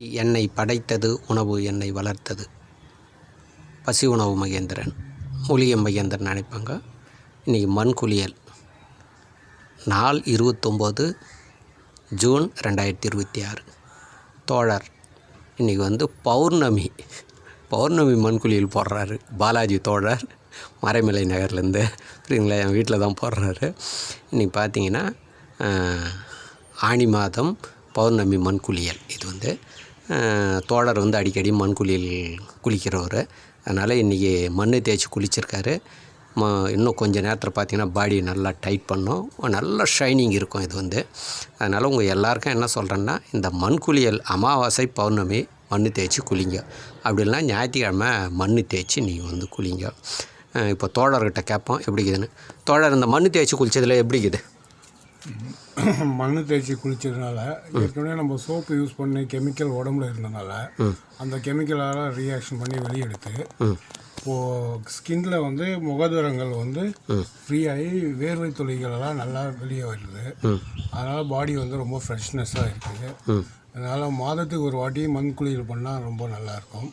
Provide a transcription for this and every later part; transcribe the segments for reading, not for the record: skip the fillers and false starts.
என்னை படைத்தது உணவு என்னை வளர்த்தது. பசி உணவு மகேந்திரன், மூலிகை மகேந்திரன் நினைப்பாங்க. இன்றைக்கி மண் குளியல். நாள் 29 ஜூன் 2026. தோழர் இன்றைக்கி பௌர்ணமி மண் குளியல் போடுறாரு. பாலாஜி தோழர் மறைமலை நகர்லேருந்து புரியுங்களா, என் வீட்டில் தான் போடுறாரு. இன்றைக்கி பார்த்தீங்கன்னா ஆனி மாதம் பௌர்ணமி மண் குளியல். இது தோழர் அடிக்கடி மண் குளியல் குளிக்கிறவர். அதனால் இன்றைக்கி மண் தேய்ச்சி குளிச்சிருக்காரு. இன்னும் கொஞ்சம் நேரத்தில் பார்த்திங்கன்னா பாடி நல்லா டைட் பண்ணும், நல்லா ஷைனிங் இருக்கும். அதனால் உங்கள் எல்லாருக்கும் என்ன சொல்கிறேன்னா, இந்த மண் குளியல் அமாவாசை பௌர்ணமி மண் தேய்ச்சி குளிங்க. அப்படி இல்லைனா ஞாயிற்றுக்கிழமை மண் தேய்ச்சி நீங்கள் குளிங்க. இப்போ தோழர்கிட்ட கேட்போம் எப்படி இருக்குதுன்னு. தோழர், இந்த மண் தேய்ச்சி குளித்ததில் எப்படி இருக்குது? மண் தேய்ச்சி குளித்ததுனால ஏற்கனவே நம்ம சோப்பு யூஸ் பண்ணி கெமிக்கல் உடம்புல இருந்தனால அந்த கெமிக்கலால் ரியாக்ஷன் பண்ணி வெளியெடுத்து இப்போது ஸ்கின்னில் முகதுரங்கள் ஃப்ரீயாகி வேர்வை துளிகளெல்லாம் நல்லா வெளியே வருது. அதனால் பாடி ரொம்ப ஃப்ரெஷ்னஸ்ஸாக இருக்குது. அதனால் மாதத்துக்கு ஒரு வாட்டி மண் குளியல் பண்ணால் ரொம்ப நல்லாயிருக்கும்.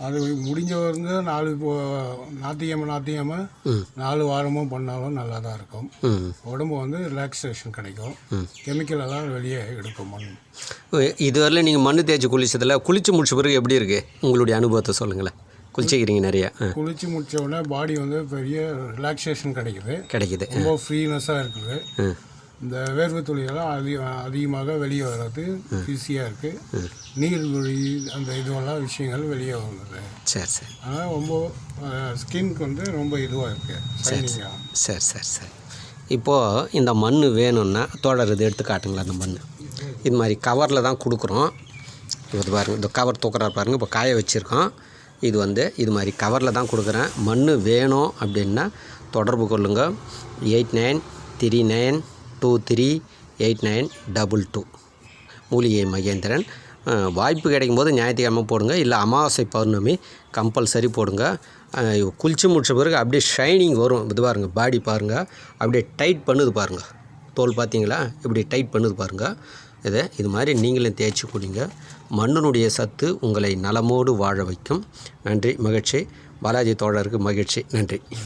அது முடிஞ்சவங்க ஞாயிற்றுக்கிழமை 4 வாரமும் பண்ணாலும் நல்லா தான் இருக்கும். உடம்பு ரிலாக்ஸேஷன் கிடைக்கும், கெமிக்கல் எல்லாம் வெளியே எடுக்கும் மண். இதுவரையில் நீங்கள் மண் தேய்ச்சி குளிச்சதில் குளித்து முடிச்ச பிறகு எப்படி இருக்குது உங்களுடைய அனுபவத்தை சொல்லுங்களேன். குளிச்சிக்கிறீங்க நிறையா. குளித்து முடித்த உடனே பாடி பெரிய ரிலாக்ஸேஷன் கிடைக்குது, ரொம்ப ஃப்ரீனஸாக இருக்குது. இந்த வேர்வை துளியெல்லாம் அதிகமாக வெளியே வர்றது ஈஸியாக இருக்குது. நீர் வழி அந்த இதுவெல்லாம் விஷயங்கள் வெளியே வருது. சரி. அதனால் ரொம்ப ஸ்கின்க்கு ரொம்ப இதுவாக இருக்குது. சரி. இப்போது இந்த மண் வேணும்னா தோழர் இது எடுத்து காட்டுங்களா. அந்த மண் இது மாதிரி கவரில் தான் கொடுக்குறோம். இது பாருங்கள், இந்த கவர் தூக்குறாரு பாருங்கள். இப்போ காய வச்சுருக்கோம். இது மாதிரி கவரில் தான் கொடுக்குறேன். மண் வேணும் அப்படின்னா தொடர்பு கொள்ளுங்கள். 8939238922 மூலிகை மகேந்திரன். வாய்ப்பு கிடைக்கும் போது ஞாயிற்றுக்கிழமை போடுங்க, இல்லை அமாவாசை பௌர்ணமி கம்பல்சரி போடுங்க. குளிச்சு முடிச்ச பிறகு அப்படியே ஷைனிங் வரும். இது பாருங்கள், பாடி பாருங்கள், அப்படியே டைட் பண்ணுது பாருங்கள். தோல் பார்த்தீங்களா, இப்படி டைட் பண்ணுது பாருங்கள். இது மாதிரி நீங்களும் தேய்ச்சி குடிங்க. மண்ணினுடைய சத்து உங்களை நலமோடு வாழ வைக்கும். நன்றி, மகிழ்ச்சி. பாலாஜி தோழருக்கு மகிழ்ச்சி. நன்றி.